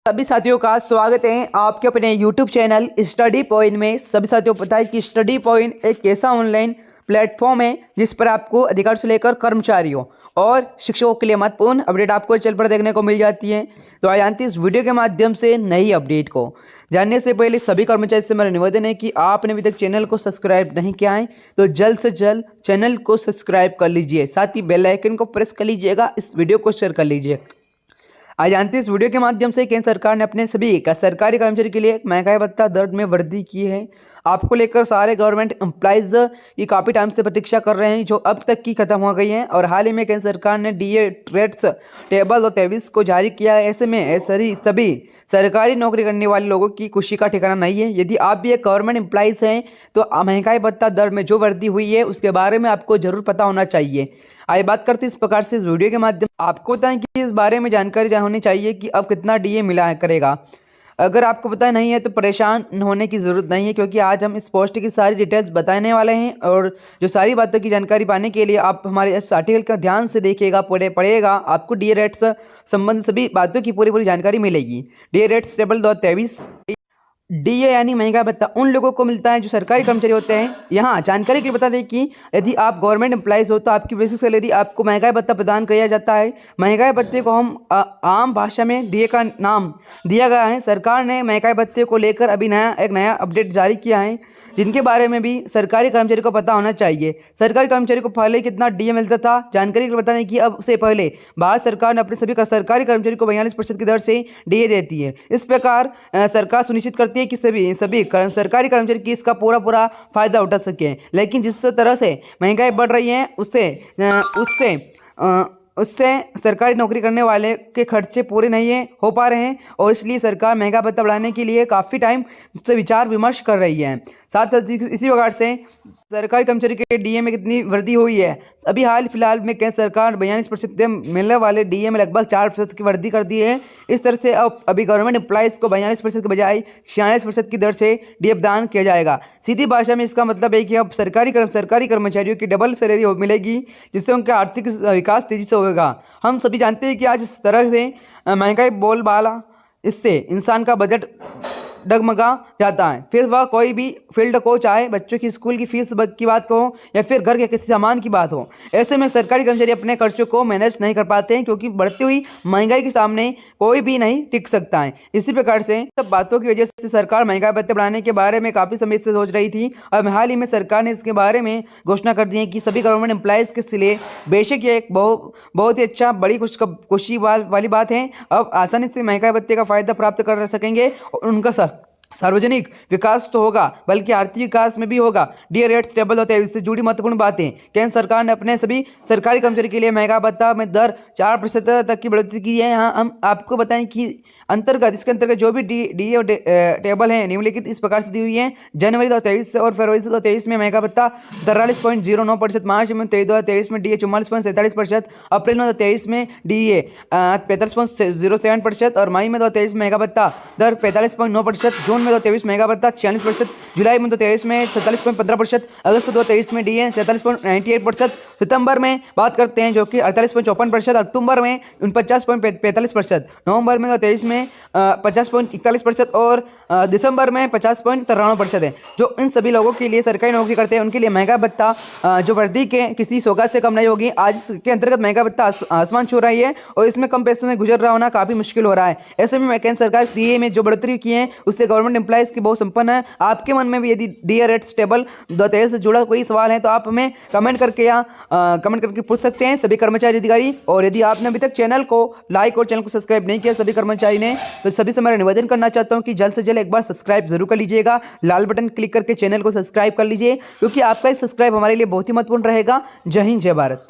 सभी साथियों का स्वागत है आपके अपने YouTube चैनल स्टडी पॉइंट में। सभी साथियों को पता है कि स्टडी पॉइंट एक ऐसा ऑनलाइन प्लेटफॉर्म है जिस पर आपको अधिकार से लेकर कर्मचारियों और शिक्षकों के लिए महत्वपूर्ण अपडेट आपको चल पर देखने को मिल जाती है। तो आज जानते हैं इस वीडियो के माध्यम से नई अपडेट को जानने से पहले सभी कर्मचारी से मेरा निवेदन है कि आपने अभी तक चैनल को सब्सक्राइब नहीं किया है तो जल्द से जल्द चैनल को सब्सक्राइब कर लीजिए, साथ ही बेल आइकन को प्रेस कर लीजिएगा, इस वीडियो को शेयर कर लीजिए। आज जानते हैं इस वीडियो के माध्यम से केंद्र सरकार ने अपने सभी सरकारी कर्मचारी के लिए महंगाई भत्ता दर में वृद्धि की है। आपको लेकर सारे गवर्नमेंट एम्प्लॉइज की काफ़ी टाइम से प्रतीक्षा कर रहे हैं जो अब तक की खत्म हो गई है और हाल ही में केंद्र सरकार ने डीए रेट्स टेबल 2023 को जारी किया है। ऐसे में सभी सरकारी नौकरी करने वाले लोगों की खुशी का ठिकाना नहीं है। यदि आप भी एक गवर्नमेंट एम्प्लॉइज हैं तो महंगाई भत्ता दर में जो वृद्धि हुई है उसके बारे में आपको जरूर पता होना चाहिए। आइए बात करते हैं इस प्रकार से इस वीडियो के माध्यम आपको बताएं कि इस बारे में जानकारी होनी चाहिए कि अब कितना डीए मिला करेगा। अगर आपको पता नहीं है तो परेशान होने की ज़रूरत नहीं है, क्योंकि आज हम इस पोस्ट की सारी डिटेल्स बताने वाले हैं और जो सारी बातों की जानकारी पाने के लिए आप हमारे इस आर्टिकल का ध्यान से देखिएगा, पढ़िएगा, आपको डीए रेट्स संबंधित सभी बातों की पूरी जानकारी मिलेगी। डीए रेट्स टेबल 2023 डीए यानी महंगाई भत्ता उन लोगों को मिलता है जो सरकारी कर्मचारी होते हैं। यहाँ जानकारी के लिए बता दें कि यदि आप गवर्नमेंट एम्प्लॉइज हो तो आपकी बेसिक सैलरी आपको महंगाई भत्ता प्रदान किया जाता है। महंगाई भत्ते को हम आम भाषा में डीए का नाम दिया गया है। सरकार ने महंगाई भत्ते को लेकर अभी एक नया अपडेट जारी किया है जिनके बारे में भी सरकारी कर्मचारी को पता होना चाहिए। सरकारी कर्मचारी को पहले कितना डीए मिलता था, जानकारी के लिए बता दें कि अब से पहले भारत सरकार ने अपने सभी सरकारी कर्मचारी को 42% की दर से डीए देती है। इस प्रकार सरकार सुनिश्चित करती है कि सभी सरकारी कर्मचारी की इसका पूरा फायदा उठा सकें। लेकिन जिस तरह से महंगाई बढ़ रही है उससे सरकारी नौकरी करने वाले के खर्चे पूरे नहीं हो पा रहे हैं और इसलिए सरकार महंगा भत्ता बढ़ाने के लिए काफ़ी टाइम से विचार विमर्श कर रही है। साथ ही इसी प्रकार से सरकारी कर्मचारी के डीए में कितनी वृद्धि हुई है। अभी हाल फिलहाल में केंद्र सरकार 42% मिलने वाले डीए में लगभग 4% की वृद्धि कर दी है। इस तरह से अब अभी गवर्नमेंट एम्प्लॉइज़ को 42% के बजाय 46% की दर से डीए प्रदान किया जाएगा। सीधी भाषा में इसका मतलब है कि अब सरकारी कर्मचारियों की डबल सैलरी मिलेगी, जिससे उनका आर्थिक विकास तेजी से होगा। हम सभी जानते हैं कि आज इस तरह से महंगाई बोलबाला, इससे इंसान का बजट डगमगा जाता है। फिर वह कोई भी फील्ड को, चाहे बच्चों की स्कूल की फीस की बात हो या फिर घर के किसी सामान की बात हो, ऐसे में सरकारी कर्मचारी अपने खर्चों को मैनेज नहीं कर पाते हैं, क्योंकि बढ़ती हुई महंगाई के सामने कोई भी नहीं टिक सकता है। इसी प्रकार से सब बातों की वजह से सरकार महंगाई भत्ते बढ़ाने के बारे में काफ़ी समय से सोच रही थी और हाल ही में सरकार ने इसके बारे में घोषणा कर दी है कि सभी गवर्नमेंट एम्प्लॉइज़ के लिए बेशक ये एक बहुत ही अच्छा बड़ी खुशी वाली बात है। अब आसानी से महंगाई भत्ते का फायदा प्राप्त कर सकेंगे और उनका सार्वजनिक विकास तो होगा बल्कि आर्थिक विकास में भी होगा। डीए रेट्स टेबल होते हैं, इससे जुड़ी महत्वपूर्ण बातें। केंद्र सरकार ने अपने सभी सरकारी कर्मचारी के लिए महंगा भत्ता में दर 4% तक की बढ़ोतरी की है। यहाँ हम आपको बताएं कि इसके अंतर्गत जो भी डीए टेबल है निम्नलिखित इस प्रकार से दी हुई है। जनवरी 2023 और फरवरी 2023 में महंगा भत्ता 43.09%, मार्च में 2023 में डीए 44.47%, अप्रैल में 2023 में डीए 45.07% और मई में 2023 में महंगा भत्ता दर 45.9%, जून में 2023 महंगा भत्ता 46%, जुलाई में 2023 में 47.15%, अगस्त 2023 में डीए 47.98%, सितंबर में बात करते हैं जो कि 48.54%, अक्टूबर में 49.45%, नवंबर में 2023 में 50.41% और दिसंबर में 50.93% है। जो इन सभी लोगों के लिए सरकारी नौकरी करते हैं उनके लिए महंगा भत्ता जो वृद्धि के किसी सौगात से कम नहीं होगी। आज इसके अंतर्गत महंगा भत्ता आसमान छू रही है और इसमें कम पैसों में गुजर रहा होना काफ़ी मुश्किल हो रहा है। ऐसे में केंद्र सरकार डीए में जो बढ़ोतरी की है उससे गवर्नमेंट एम्प्लॉइज़ की बहुत संपन्न है। आपके मन में भी यदि डीए रेट्स टेबल 2023 से जुड़ा कोई सवाल है तो आप हमें कमेंट करके पूछ सकते हैं सभी कर्मचारी अधिकारी। और यदि आपने अभी तक चैनल को लाइक और चैनल को सब्सक्राइब नहीं किया सभी कर्मचारी ने, तो सभी से मेरा निवेदन करना चाहता हूं कि जल्द से जल्द एक बार सब्सक्राइब जरूर कर लीजिएगा। लाल बटन क्लिक करके चैनल को सब्सक्राइब कर लीजिए, क्योंकि आपका सब्सक्राइब हमारे लिए बहुत ही महत्वपूर्ण रहेगा। जय हिंद, जय भारत।